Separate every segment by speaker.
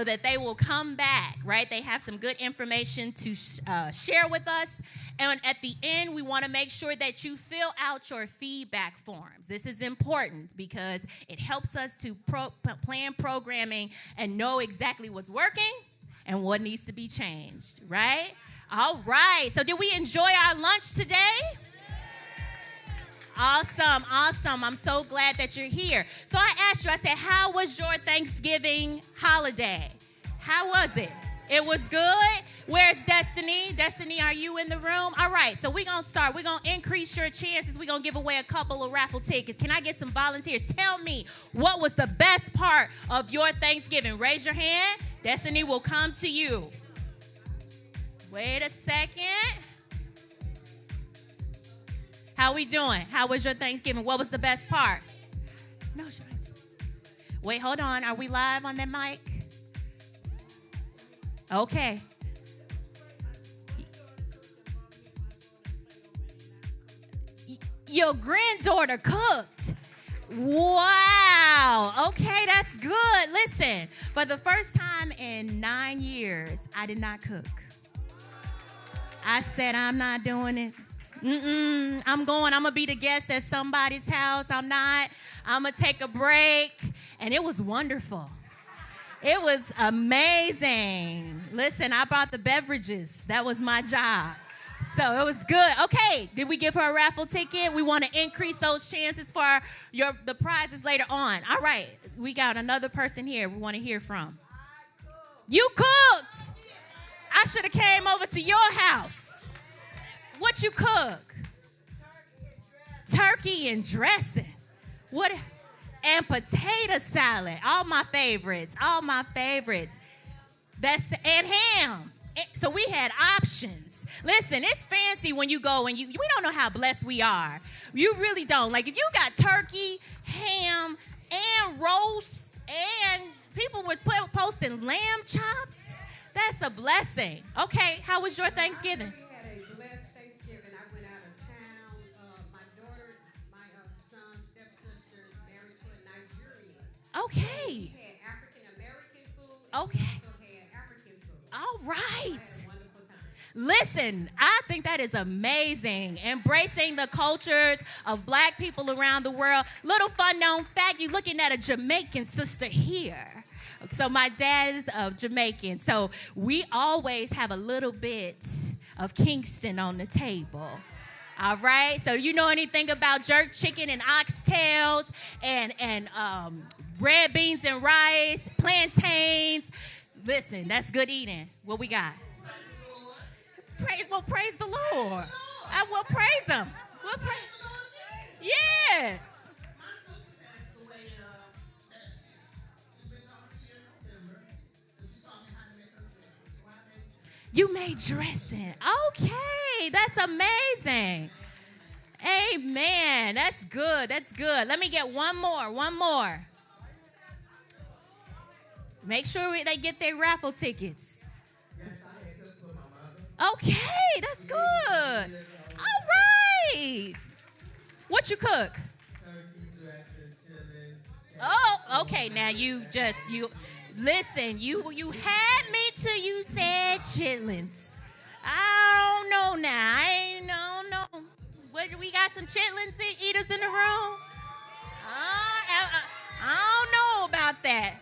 Speaker 1: so that they will come back, right? They have some good information to share with us. And at the end, we want to make sure that you fill out your feedback forms. This is important because it helps us to plan programming and know exactly what's working and what needs to be changed, right? All right. So did we enjoy our lunch today? Awesome, awesome. I'm so glad that you're here. So I asked you, I said, how was your Thanksgiving holiday? How was it? It was good? Where's Destiny? Destiny, are you in the room? All right, so we're going to start. We're going to increase your chances. We're going to give away a couple of raffle tickets. Can I get some volunteers? Tell me, what was the best part of your Thanksgiving? Raise your hand. Destiny will come to you. Wait a second. How we doing? How was your Thanksgiving? What was the best part? No, wait, hold on. Are we live on that mic? Okay. Your granddaughter cooked. Wow. Okay, that's good. Listen, for the first time in 9 years, I did not cook. I said, I'm not doing it. I'm going to be the guest at somebody's house. I'm going to take a break. And it was wonderful. It was amazing. Listen, I brought the beverages. That was my job. So it was good. Okay, did we give her a raffle ticket? We want to increase those chances for the prizes later on. All right, we got another person here we want to hear from. You cooked. I should have came over to your house. What you cook? Turkey and dressing. What? And potato salad. All my favorites. All my favorites. And ham. So we had options. Listen, it's fancy when you go and we don't know how blessed we are. You really don't. Like if you got turkey, ham, and roast, and people were posting lamb chops, that's a blessing. Okay, how was your Thanksgiving? Okay. We had African-American food. Okay. We also had African food. All right. We had a wonderful time. Listen, I think that is amazing. Embracing the cultures of black people around the world. Little fun known fact, you're looking at a Jamaican sister here. So my dad is Jamaican. So we always have a little bit of Kingston on the table. All right, so you know anything about jerk chicken and oxtails and red beans and rice, plantains. Listen, that's good eating. What we got? Praise the Lord. I will praise him. We'll praise. Yes. You made dressing. Okay, that's amazing. Amen. That's good. That's good. Let me get one more. Make sure they get their raffle tickets. Okay, that's good. All right. What you cook? Oh, okay. Now you listen. You had me till you said chitlins. I don't know now. I ain't no. What, we got some chitlins eaters in the room? I don't know about that.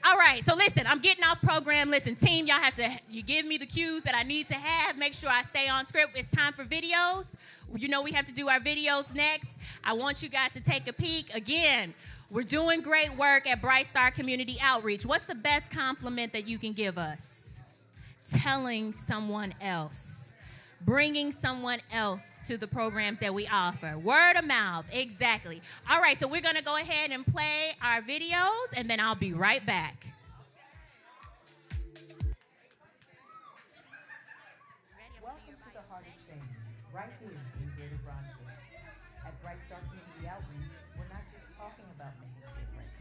Speaker 1: All right, so listen, I'm getting off program. Listen, team, you give me the cues that I need to have. Make sure I stay on script. It's time for videos. You know we have to do our videos next. I want you guys to take a peek. Again, we're doing great work at Bright Star Community Outreach. What's the best compliment that you can give us? Telling someone else. Bringing someone else to the programs that we offer. Word of mouth, exactly. All right, so we're going to go ahead and play our videos, and then I'll be right back.
Speaker 2: Welcome to the Heart Exchange, right here in Greater Bronzeville. At Bright Star Community Outreach, we're not just talking about making a difference.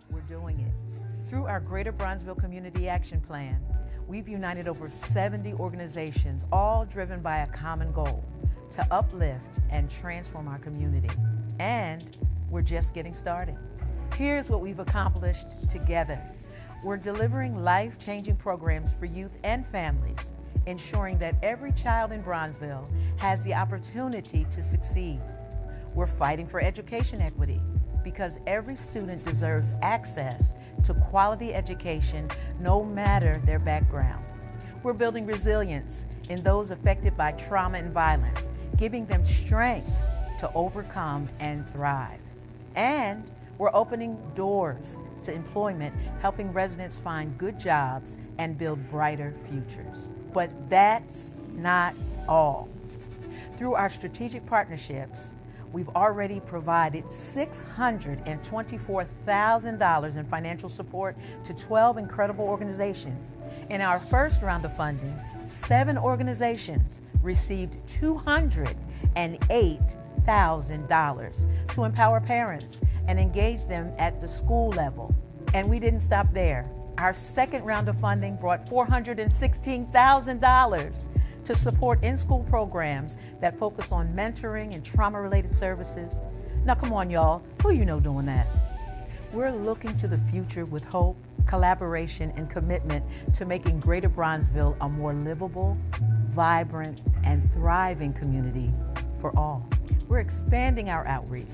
Speaker 2: We're doing it. Through our Greater Bronzeville Community Action Plan, we've united over 70 organizations, all driven by a common goal: to uplift and transform our community. And we're just getting started. Here's what we've accomplished together. We're delivering life-changing programs for youth and families, ensuring that every child in Bronzeville has the opportunity to succeed. We're fighting for education equity because every student deserves access to quality education no matter their background. We're building resilience in those affected by trauma and violence, giving them strength to overcome and thrive. And we're opening doors to employment, helping residents find good jobs and build brighter futures. But that's not all. Through our strategic partnerships, we've already provided $624,000 in financial support to 12 incredible organizations. In our first round of funding, 7 organizations received $208,000 to empower parents and engage them at the school level. And we didn't stop there. Our second round of funding brought $416,000 to support in-school programs that focus on mentoring and trauma-related services. Now come on, y'all, who you know doing that? We're looking to the future with hope, collaboration, and commitment to making Greater Bronzeville a more livable, vibrant, and thriving community for all. We're expanding our outreach,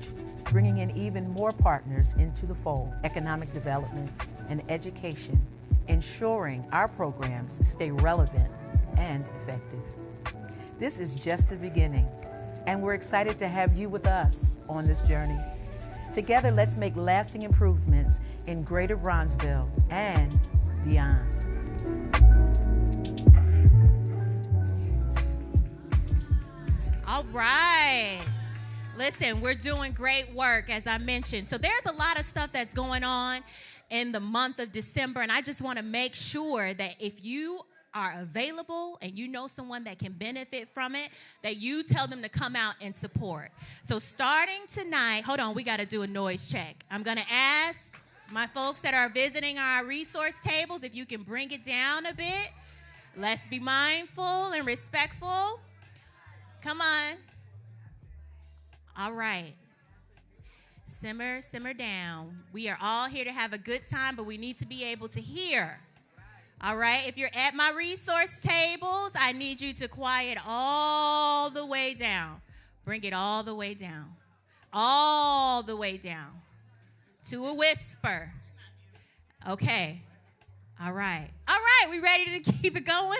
Speaker 2: bringing in even more partners into the fold, economic development and education, ensuring our programs stay relevant and effective. This is just the beginning, and we're excited to have you with us on this journey. Together, let's make lasting improvements in Greater Bronzeville and beyond.
Speaker 1: All right. Listen, we're doing great work, as I mentioned. So there's a lot of stuff that's going on in the month of December, and I just want to make sure that if you are available and you know someone that can benefit from it, that you tell them to come out and support. So starting tonight, hold on, we got to do a noise check. I'm going to ask my folks that are visiting our resource tables if you can bring it down a bit. Let's be mindful and respectful. Come on. All right. Simmer down. We are all here to have a good time, but we need to be able to hear. All right? If you're at my resource tables, I need you to quiet all the way down. Bring it all the way down. All the way down to a whisper. Okay. All right. All right. We ready to keep it going?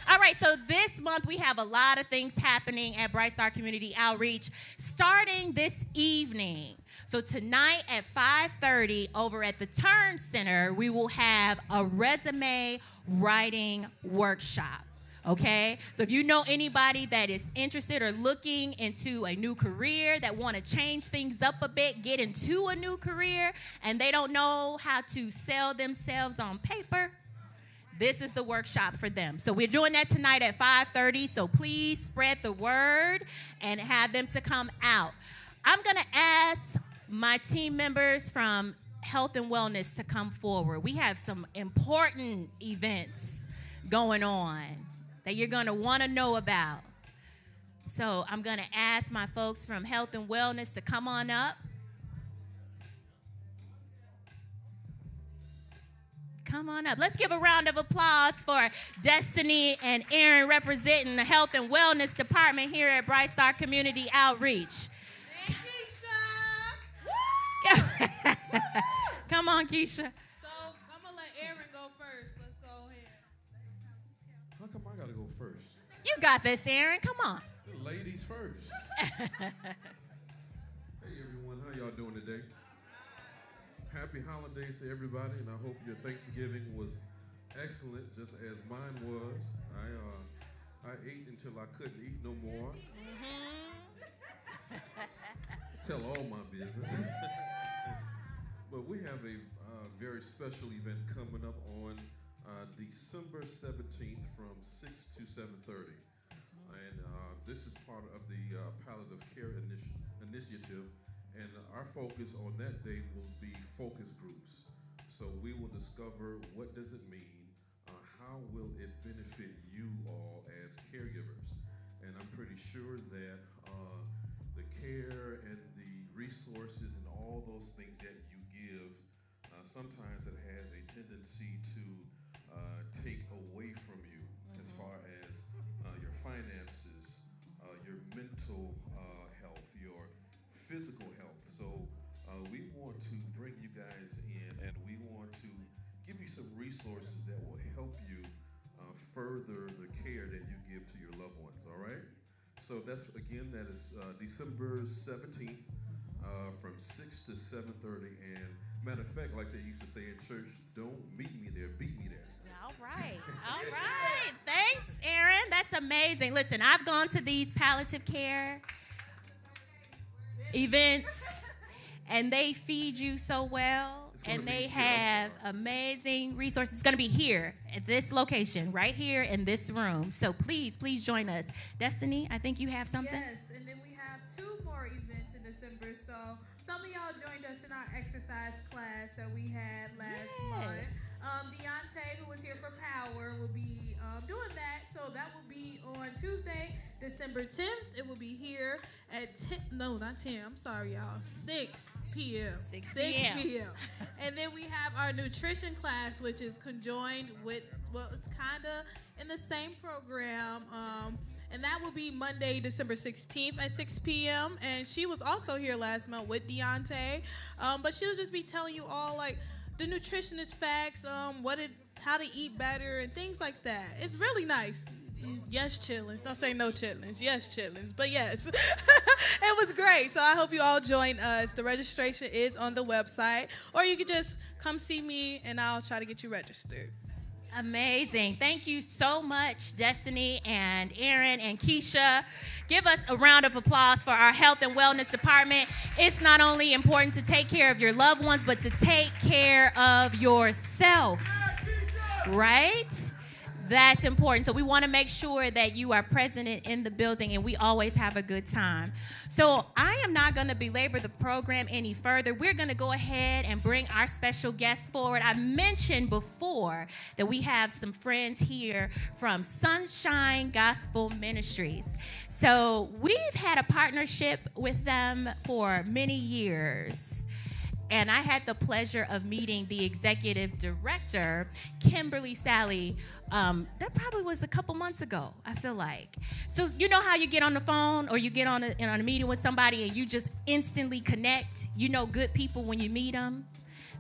Speaker 1: All right. So this month we have a lot of things happening at Bright Star Community Outreach starting this evening. So tonight at 5:30 over at the Turn Center, we will have a resume writing workshop. Okay, so if you know anybody that is interested or looking into a new career, that want to change things up a bit, get into a new career, and they don't know how to sell themselves on paper, this is the workshop for them. So we're doing that tonight at 5:30, so please spread the word and have them to come out. I'm going to ask my team members from Health and Wellness to come forward. We have some important events going on that you're going to want to know about. So I'm going to ask my folks from Health and Wellness to come on up. Come on up. Let's give a round of applause for Destiny and Aaron representing the Health and Wellness Department here at Bright Star Community Outreach. Come on, Keisha.
Speaker 3: So I'm going to let Aaron go first. Let's go ahead.
Speaker 4: How come I got to go first?
Speaker 1: You got this, Aaron. Come on.
Speaker 4: The ladies first. Hey, everyone. How y'all doing today? Happy holidays to everybody, and I hope your Thanksgiving was excellent, just as mine was. I ate until I couldn't eat no more. Tell all my business. But we have a very special event coming up on December 17th from 6 to 7:30. And this is part of the Palliative Care Initiative. And our focus on that day will be focus groups. So we will discover what does it mean, how will it benefit you all as caregivers. And I'm pretty sure that the care and the resources and all those things that you give sometimes it has a tendency to take away from you as far as your finances, your mental health, your physical health. So we want to bring you guys in, and we want to give you some resources that will help you further the care that you give to your loved ones. All right. So that is December 17th from 6 to 7:30. And matter of fact, like they used to say in church, don't meet me there, beat me there.
Speaker 1: All right. All right. Thanks, Aaron. That's amazing. Listen, I've gone to these palliative care events, and they feed you so well, and they have amazing resources. It's going to be here at this location, right here in this room. So please join us. Destiny, I think you have something?
Speaker 3: Yes, and then we have 2 more events in December. So some of y'all joined us in our exercise class that we had last month. Deontay, who was here for Power, will be doing that. So that will be on Tuesday, December 10th. It will be here at 10. No, not 10. I'm sorry, y'all. 6 p.m.
Speaker 1: 6 p.m.
Speaker 3: And then we have our nutrition class, which is conjoined with, well, it's kind of in the same program. And that will be Monday, December 16th at 6 p.m. And she was also here last month with Deontay. But she'll just be telling you all, like, the nutritionist facts, how to eat better and things like that. It's really nice. Yes, chitlins. Don't say no chitlins. Yes, chitlins. But yes, it was great. So I hope you all join us. The registration is on the website. Or you could just come see me, and I'll try to get you registered.
Speaker 1: Amazing. Thank you so much, Destiny and Aaron and Keisha. Give us a round of applause for our health and wellness department. It's not only important to take care of your loved ones, but to take care of yourself, right? That's important. So we want to make sure that you are present in the building, and we always have a good time. So I am not going to belabor the program any further. We're going to go ahead and bring our special guests forward. I mentioned before that we have some friends here from Sunshine Gospel Ministries. So we've had a partnership with them for many years. And I had the pleasure of meeting the executive director, Kimberly Sally. That probably was a couple months ago, I feel like. So you know how you get on the phone or you get on a meeting with somebody and you just instantly connect? You know good people when you meet them?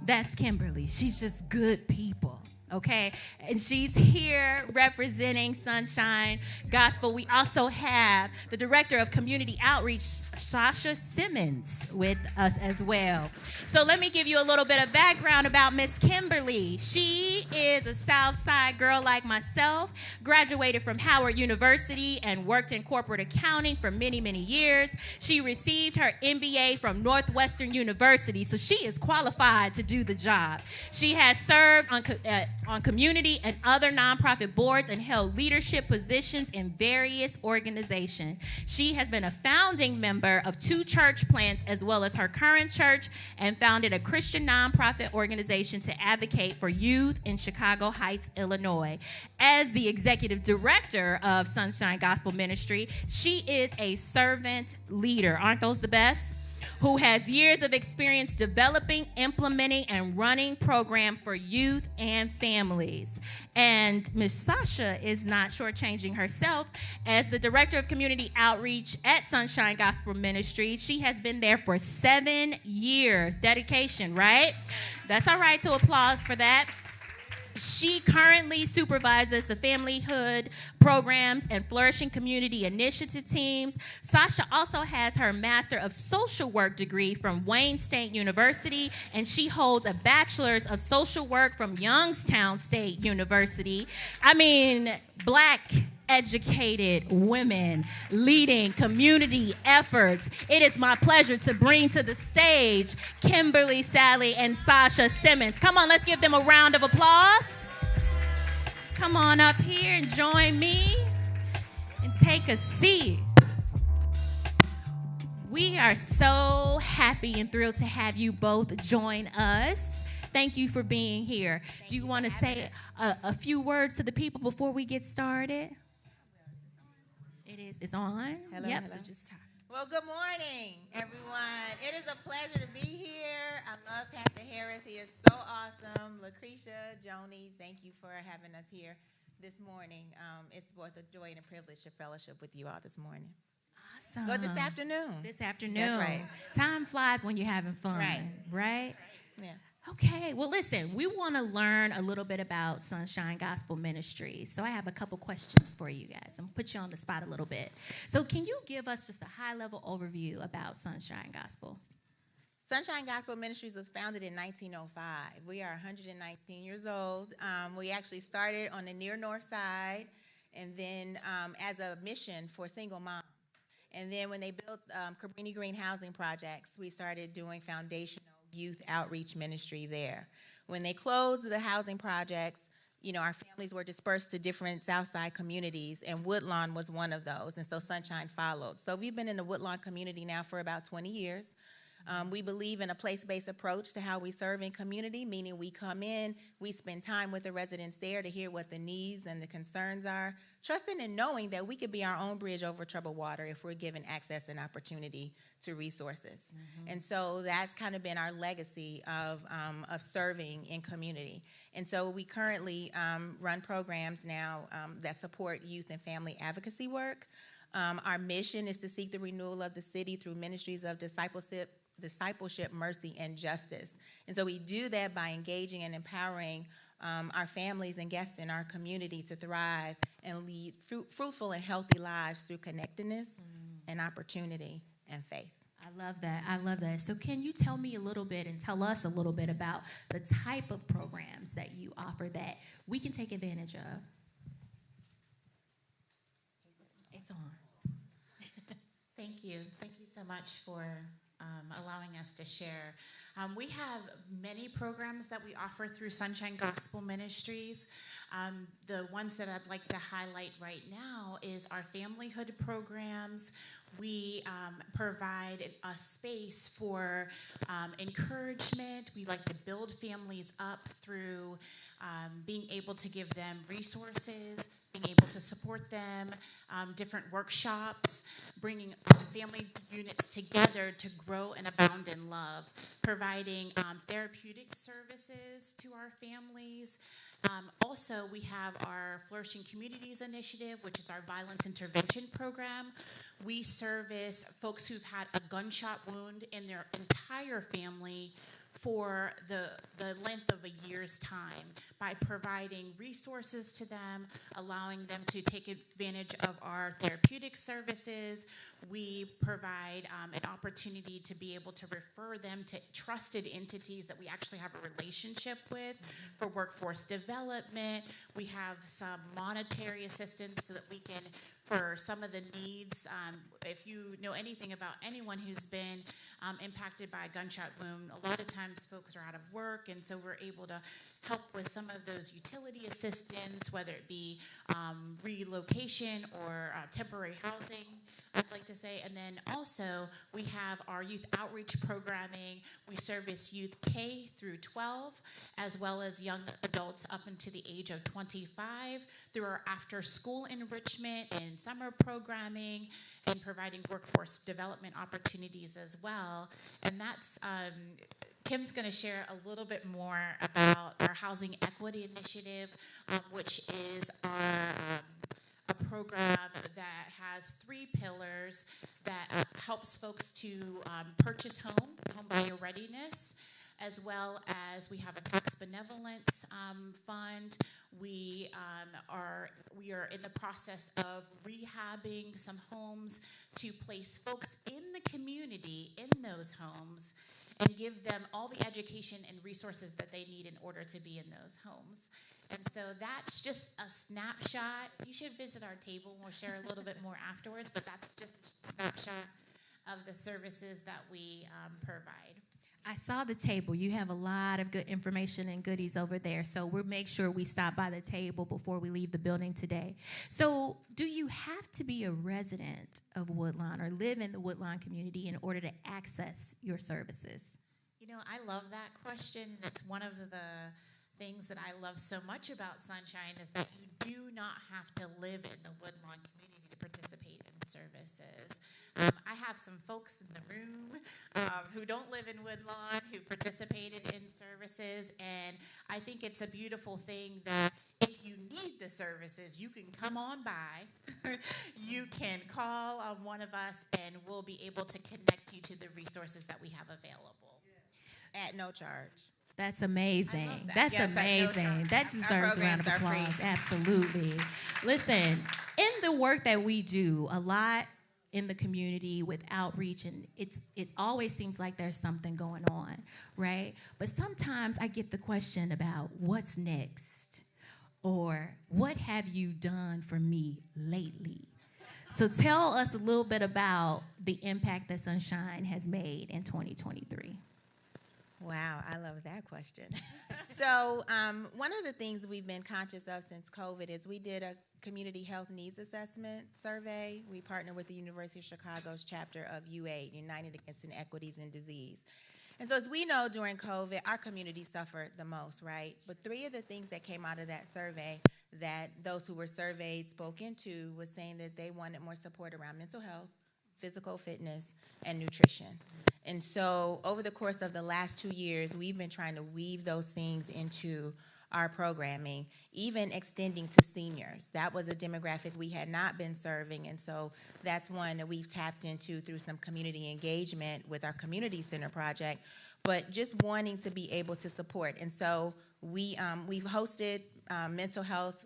Speaker 1: That's Kimberly. She's just good people. Okay, and she's here representing Sunshine Gospel. We also have the Director of Community Outreach, Sasha Simmons, with us as well. So let me give you a little bit of background about Miss Kimberly. She is a South Side girl like myself, graduated from Howard University and worked in corporate accounting for many, many years. She received her MBA from Northwestern University, so she is qualified to do the job. She has served on community and other nonprofit boards and held leadership positions in various organizations. She has been a founding member of 2 church plants as well as her current church, and founded a Christian nonprofit organization to advocate for youth in Chicago Heights, Illinois. As the executive director of Sunshine Gospel Ministry, she is a servant leader. Aren't those the best? Who has years of experience developing, implementing, and running programs for youth and families. And Ms. Sasha is not shortchanging herself. As the Director of Community Outreach at Sunshine Gospel Ministries, she has been there for 7 years. Dedication, right? That's all right to applaud for that. She currently supervises the Familyhood programs and Flourishing Community Initiative teams. Sasha also has her Master of Social Work degree from Wayne State University, and she holds a Bachelor's of Social Work from Youngstown State University. I mean, Black educated women leading community efforts. It is my pleasure to bring to the stage Kimberly Sally and Sasha Simmons. Come on, let's give them a round of applause. Come on up here and join me and take a seat. We are so happy and thrilled to have you both join us. Thank you for being here. Do you want to say a few words to the people before we get started? It's on.
Speaker 5: Hello,
Speaker 1: yep.
Speaker 5: hello.
Speaker 1: So just talk. Well, good morning, everyone. It is a pleasure to be here. I love Pastor Harris. He is so awesome. Lucretia, Joni, thank you for having us here this morning. It's both a joy and a privilege to fellowship with you all this morning.
Speaker 5: Awesome.
Speaker 1: Well, this afternoon.
Speaker 5: This afternoon.
Speaker 1: That's right.
Speaker 5: Time flies when you're having fun, right?
Speaker 1: Yeah.
Speaker 5: Okay, well, listen, we want to learn a little bit about Sunshine Gospel Ministries. So I have a couple questions for you guys. I'm going to put you on the spot a little bit. So can you give us just a high-level overview about Sunshine Gospel?
Speaker 1: Sunshine Gospel Ministries was founded in 1905. We are 119 years old. We actually started on the near north side, and then as a mission for single moms. And then when they built Cabrini Green housing projects, we started doing foundational youth outreach ministry there. When they closed the housing projects, you know, our families were dispersed to different Southside communities, and Woodlawn was one of those, and so Sunshine followed. So we've been in the Woodlawn community now for about 20 years. We believe in a place-based approach to how we serve in community, meaning we come in, we spend time with the residents there to hear what the needs and the concerns are, trusting and knowing that we could be our own bridge over troubled water if we're given access and opportunity to resources. Mm-hmm. And so that's kind of been our legacy of serving in community. And so we currently run programs now that support youth and family advocacy work. Our mission is to seek the renewal of the city through ministries of discipleship, mercy, and justice. And so we do that by engaging and empowering our families and guests in our community to thrive and lead fruitful and healthy lives through connectedness and opportunity and faith.
Speaker 5: I love that. I love that. So can you tell me a little bit and tell us a little bit about the type of programs that you offer that we can take advantage of? It's on.
Speaker 6: Thank you. Thank you so much for allowing us to share. We have many programs that we offer through Sunshine Gospel Ministries. The ones that I'd like to highlight right now is our familyhood programs. We provide a space for encouragement. We like to build families up through being able to give them resources, being able to support them, different workshops, bringing family units together to grow and abound in love, providing therapeutic services to our families. Also, we have our Flourishing Communities Initiative, which is our violence intervention program. We service folks who've had a gunshot wound in their entire family for the length of a year's time by providing resources to them, allowing them to take advantage of our therapeutic services. We provide an opportunity to be able to refer them to trusted entities that we actually have a relationship with for workforce development. We have some monetary assistance so that we can, for some of the needs, if you know anything about anyone who's been impacted by a gunshot wound, a lot of times folks are out of work, and so we're able to help with some of those utility assistance, whether it be relocation or temporary housing, I'd like to say. And then also we have our youth outreach programming. We service youth K through 12, as well as young adults up into the age of 25 through our after-school enrichment and summer programming and providing workforce development opportunities as well. And that's Kim's going to share a little bit more about our Housing Equity Initiative, which is a program that has 3 pillars that helps folks to purchase home buyer readiness, as well as we have a tax benevolence fund. We are in the process of rehabbing some homes to place folks in the community in those homes and give them all the education and resources that they need in order to be in those homes. And so that's just a snapshot. You should visit our table. We'll share a little bit more afterwards, but that's just a snapshot of the services that we provide.
Speaker 5: I saw the table. You have a lot of good information and goodies over there, so we'll make sure we stop by the table before we leave the building today. So do you have to be a resident of Woodlawn or live in the Woodlawn community in order to access your services?
Speaker 6: You know, I love that question. That's one of the things that I love so much about Sunshine is that you do not have to live in the Woodlawn community to participate in services. I have some folks in the room who don't live in Woodlawn who participated in services, and I think it's a beautiful thing that if you need the services, you can come on by. You can call on one of us, and we'll be able to connect you to the resources that we have available at no charge.
Speaker 5: That's amazing.
Speaker 6: I love that.
Speaker 5: That's
Speaker 6: Yes,
Speaker 5: amazing. That deserves a round of
Speaker 6: programs are
Speaker 5: applause.
Speaker 6: free.
Speaker 5: Absolutely. Listen, in the work that we do, a lot in the community with outreach, and it always seems like there's something going on, right? But sometimes I get the question about what's next, or what have you done for me lately? So tell us a little bit about the impact that Sunshine has made in 2023.
Speaker 7: Wow, I love that question. So one of the things we've been conscious of since COVID is we did a community health needs assessment survey. We partnered with the University of Chicago's chapter of U.A, United Against Inequities in Disease. And so as we know, during COVID, our community suffered the most, right? But three of the things that came out of that survey that those who were surveyed spoke into was saying that they wanted more support around mental health, physical fitness, and nutrition. And so over the course of the last 2 years, we've been trying to weave those things into our programming, even extending to seniors. That was a demographic we had not been serving, and so that's one that we've tapped into through some community engagement with our community center project, but just wanting to be able to support. And so we've hosted mental health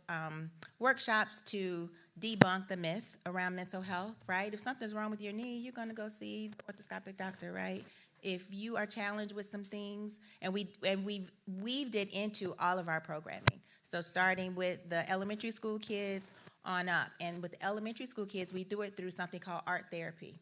Speaker 7: workshops to debunk the myth around mental health, right? If something's wrong with your knee, you're going to go see the orthoscopic doctor, right? If you are challenged with some things, and we've weaved it into all of our programming. So starting with the elementary school kids on up, and with elementary school kids, we do it through something called art therapy.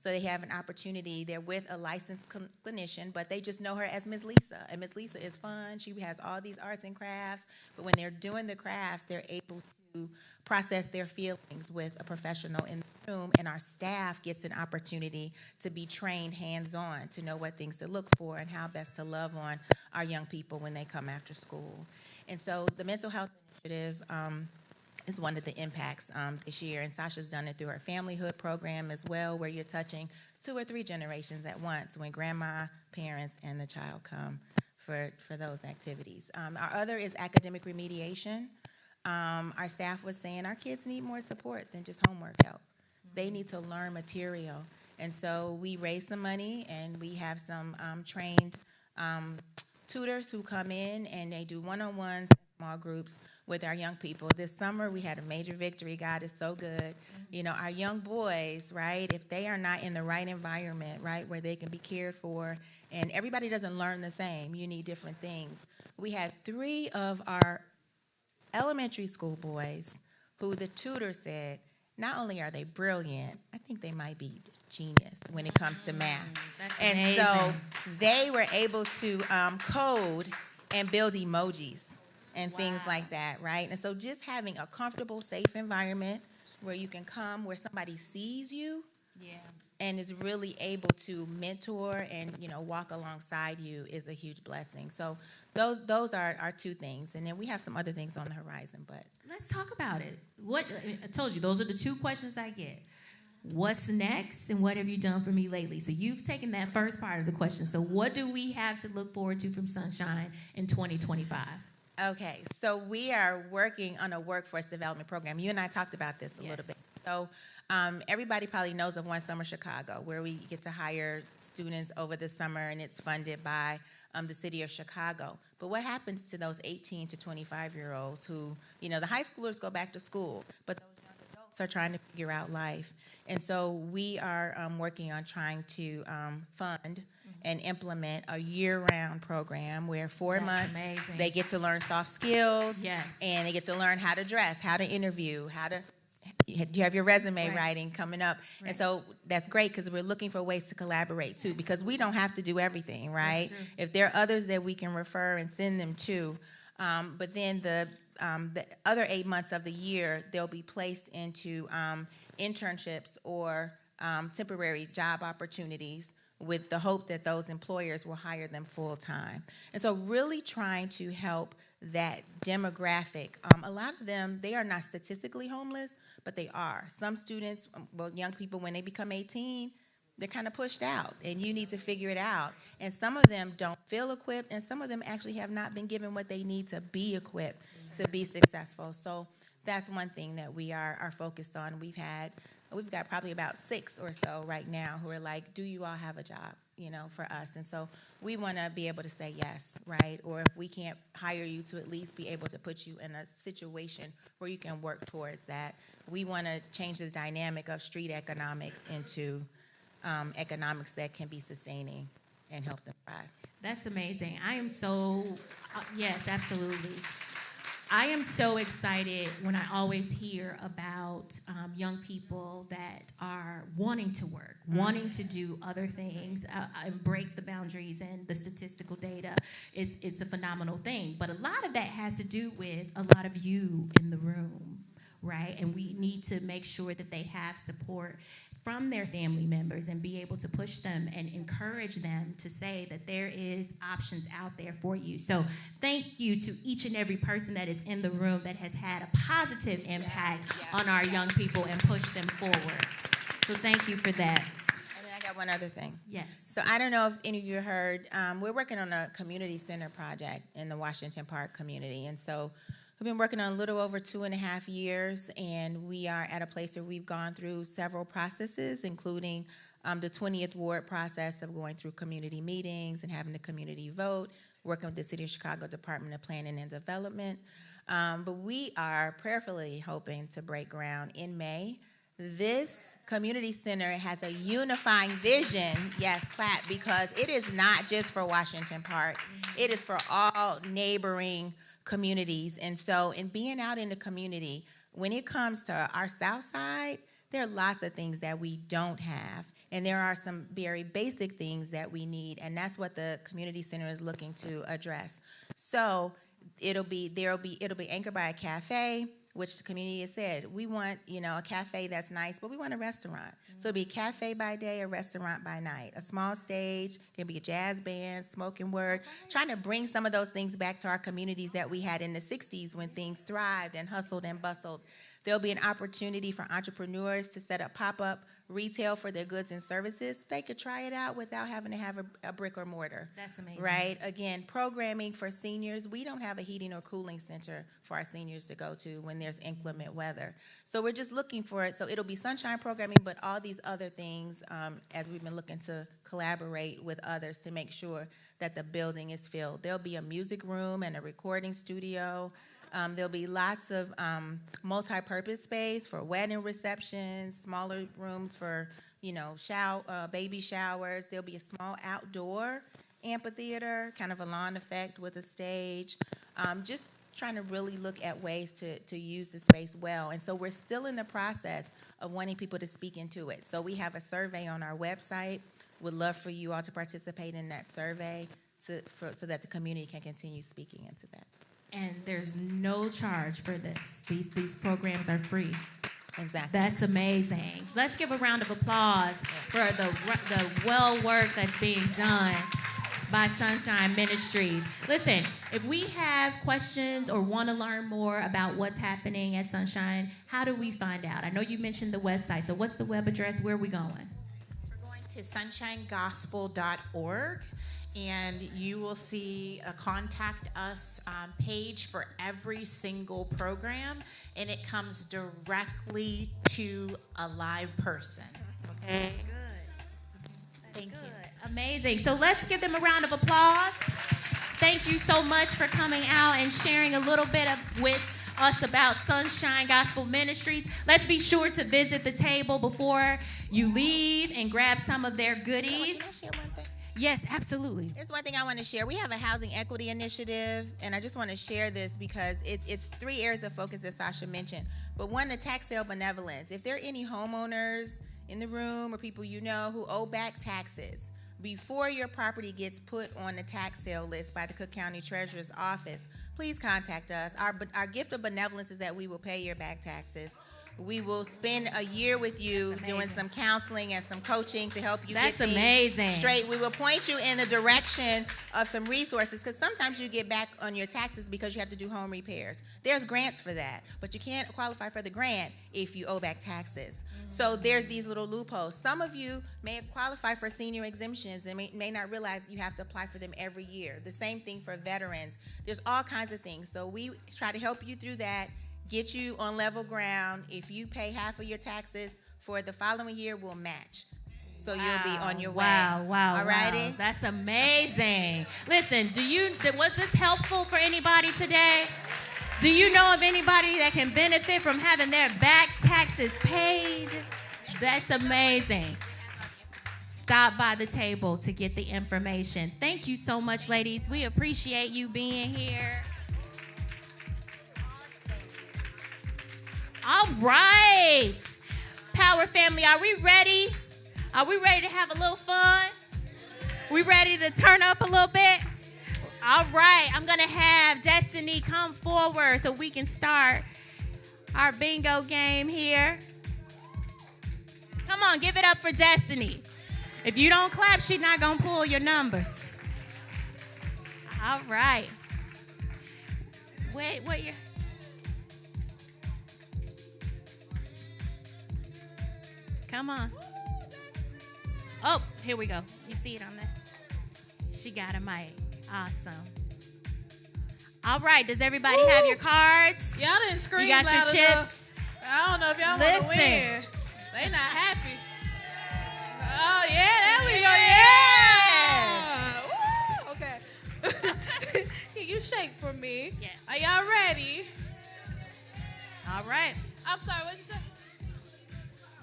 Speaker 7: So they have an opportunity. They're with a licensed clinician, but they just know her as Ms. Lisa. And Ms. Lisa is fun. She has all these arts and crafts. But when they're doing the crafts, they're able to process their feelings with a professional in the room. And our staff gets an opportunity to be trained hands-on, to know what things to look for and how best to love on our young people when they come after school. And so the mental health initiative is one of the impacts this year. And Sasha's done it through her Familyhood program as well, where you're touching 2 or 3 generations at once when grandma, parents, and the child come for those activities. Our other is academic remediation. Our staff was saying our kids need more support than just homework help. They need to learn material. And so we raised some money, and we have some trained tutors who come in, and they do one-on-ones, small groups with our young people. This summer, we had a major victory. God is so good. You know, our young boys, right, if they are not in the right environment, right, where they can be cared for, and everybody doesn't learn the same. You need different things. We had 3 of our elementary school boys who the tutor said, not only are they brilliant, I think they might be genius when it comes to math.
Speaker 5: That's
Speaker 7: and
Speaker 5: amazing.
Speaker 7: So they were able to code and build emojis and things like that, right? And so just having a comfortable, safe environment where you can come, where somebody sees you, and is really able to mentor and, you know, walk alongside you is a huge blessing. So those are our 2 things. And then we have some other things on the horizon, but
Speaker 5: Let's talk about it. I told you, those are the 2 questions I get. What's next, and what have you done for me lately? So you've taken that first part of the question. So what do we have to look forward to from Sunshine in 2025?
Speaker 7: Okay, so we are working on a workforce development program. You and I talked about this a little bit. So everybody probably knows of One Summer Chicago, where we get to hire students over the summer, and it's funded by the city of Chicago. But what happens to those 18 to 25-year-olds who, you know, the high schoolers go back to school, but those young adults are trying to figure out life. And so we are working on trying to fund and implement a year-round program where 4 months they get to learn soft skills, and they get to learn how to dress, how to interview, how to you have your resume writing coming up. And so that's great because we're looking for ways to collaborate too, because we don't have to do everything, right? If there are others that we can refer and send them to, but then the other 8 months of the year, they'll be placed into internships or temporary job opportunities with the hope that those employers will hire them full time. And so really trying to help that demographic. A lot of them, they are not statistically homeless, but they are. Some students, well, young people, when they become 18, they're kind of pushed out, and you need to figure it out. And some of them don't feel equipped, and some of them actually have not been given what they need to be equipped to be successful. So that's one thing that we are focused on. We've got probably about 6 or so right now who are like, do you all have a job, for us? And so we want to be able to say yes, right? Or if we can't hire you, to at least be able to put you in a situation where you can work towards that. We want to change the dynamic of street economics into economics that can be sustaining and help them thrive.
Speaker 5: That's amazing. I am so, yes, absolutely. I am so excited when I always hear about young people that are wanting to work, wanting to do other things, and break the boundaries and the statistical data. It's a phenomenal thing. But a lot of that has to do with a lot of you in the room, right? And we need to make sure that they have support from their family members and be able to push them and encourage them to say that there is options out there for you. So thank you to each and every person that is in the room that has had a positive impact on our young people and pushed them forward. So thank you for that.
Speaker 7: And then I got one other thing.
Speaker 5: Yes.
Speaker 7: So I don't know if any of you heard, we're working on a community center project in the Washington Park community. And so we've been working on a little over 2.5 years, and we are at a place where we've gone through several processes, including the 20th Ward process of going through community meetings and having the community vote, working with the City of Chicago Department of Planning and Development. But we are prayerfully hoping to break ground in May. This community center has a unifying vision, yes, clap, because it is not just for Washington Park. It is for all neighboring communities. And so in being out in the community, when it comes to our South Side, there are lots of things that we don't have. And there are some very basic things that we need, and that's what the community center is looking to address. So it'll be anchored by a cafe, which the community has said, we want, a cafe that's nice, but we want a restaurant. So it'll be a cafe by day, a restaurant by night. A small stage, can be a jazz band, spoken word, trying to bring some of those things back to our communities that we had in the 60s when things thrived and hustled and bustled. There'll be an opportunity for entrepreneurs to set up pop-up retail for their goods and services. They could try it out without having to have a brick or mortar.
Speaker 5: That's amazing.
Speaker 7: Right? Again, programming for seniors. We don't have a heating or cooling center for our seniors to go to when there's inclement weather. So we're just looking for it. So it'll be sunshine programming, but all these other things as we've been looking to collaborate with others to make sure that the building is filled. There'll be a music room and a recording studio. There'll be lots of multi-purpose space for wedding receptions, smaller rooms for, baby showers. There'll be a small outdoor amphitheater, kind of a lawn effect with a stage. Just trying to really look at ways to use the space well. And so we're still in the process of wanting people to speak into it. So we have a survey on our website. Would love for you all to participate in that survey so that the community can continue speaking into that.
Speaker 5: And there's no charge for this. These programs are free.
Speaker 7: Exactly.
Speaker 5: That's amazing. Let's give a round of applause for the well work that's being done by Sunshine Ministries. Listen, if we have questions or want to learn more about what's happening at Sunshine, how do we find out? I know you mentioned the website, so what's the web address? Where are we going?
Speaker 6: We're going to sunshinegospel.org. And you will see a contact us page for every single program, and it comes directly to a live person. Okay?
Speaker 5: Good.
Speaker 6: Thank you.
Speaker 5: Amazing. So let's give them a round of applause. Thank you so much for coming out and sharing a little bit with us about Sunshine Gospel Ministries. Let's be sure to visit the table before you leave and grab some of their goodies.
Speaker 7: Can I share one thing?
Speaker 5: Yes, absolutely.
Speaker 7: There's one thing I want to share. We have a housing equity initiative, and I just want to share this because it's 3 areas of focus that Sasha mentioned. But one, the tax sale benevolence. If there are any homeowners in the room or people you know who owe back taxes, before your property gets put on the tax sale list by the Cook County Treasurer's Office, please contact us. Our gift of benevolence is that we will pay your back taxes. We will spend a year with you doing some counseling and some coaching to help you get things
Speaker 5: amazing.
Speaker 7: straight. We will point you in the direction of some resources, because sometimes you get back on your taxes because you have to do home repairs. There's grants for that, but you can't qualify for the grant if you owe back taxes. So there's these little loopholes. Some of you may qualify for senior exemptions and may not realize you have to apply for them every year. The same thing for veterans. There's all kinds of things. So we try to help you through that, get you on level ground. If you pay half of your taxes for the following year, we'll match. So you'll be on your way.
Speaker 5: Wow.
Speaker 7: All righty?
Speaker 5: That's amazing. Listen, was this helpful for anybody today? Do you know of anybody that can benefit from having their back taxes paid? That's amazing. Stop by the table to get the information. Thank you so much, ladies. We appreciate you being here. All right. Power family, are we ready? Are we ready to have a little fun? We ready to turn up a little bit? All right, I'm going to have Destiny come forward so we can start our bingo game here. Come on, give it up for Destiny. If you don't clap, she's not going to pull your numbers. All right. Wait, what year? Come on. Oh, here we go. You see it on that? She got a mic. Awesome. All right. Does everybody have your cards?
Speaker 3: Y'all didn't scream
Speaker 5: You got your
Speaker 3: loud
Speaker 5: chips?
Speaker 3: enough. I don't know if y'all want to win. They not happy. Oh, yeah. There we go. Yeah. Woo, okay. Can you shake for me?
Speaker 5: Yeah.
Speaker 3: Are y'all ready?
Speaker 5: All right.
Speaker 3: I'm sorry. What'd you say?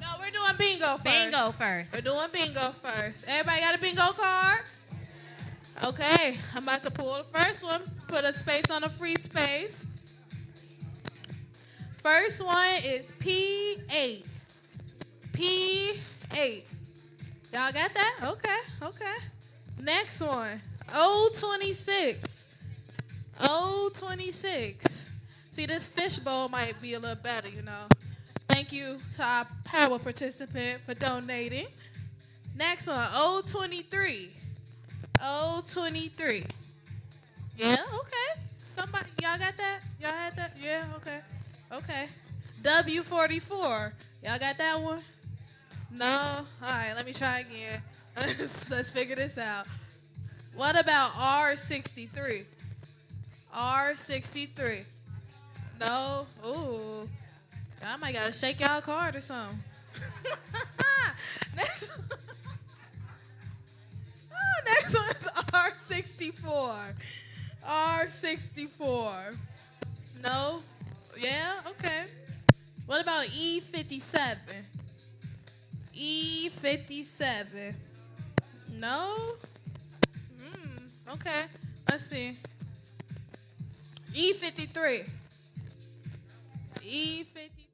Speaker 3: No, we're doing bingo first.
Speaker 5: Bingo first.
Speaker 3: We're doing bingo first. Everybody got a bingo card? Okay, I'm about to pull the first one. Put a space on a free space. First one is P8. P8. Y'all got that? Okay. Next one, O26. O26. See, this fishbowl might be a little better, you know. Thank you to our power participant for donating. Next one, O23. O23. Yeah, okay. Somebody, y'all got that? Y'all had that? Yeah, okay. W44. Y'all got that one? No? All right, let me try again. Let's figure this out. What about R63? R63. No? Ooh. I might gotta shake y'all card or something. Next one is R64. R64. No? Yeah? Okay. What about E57? E57. No? Okay. Let's see. E53. E53.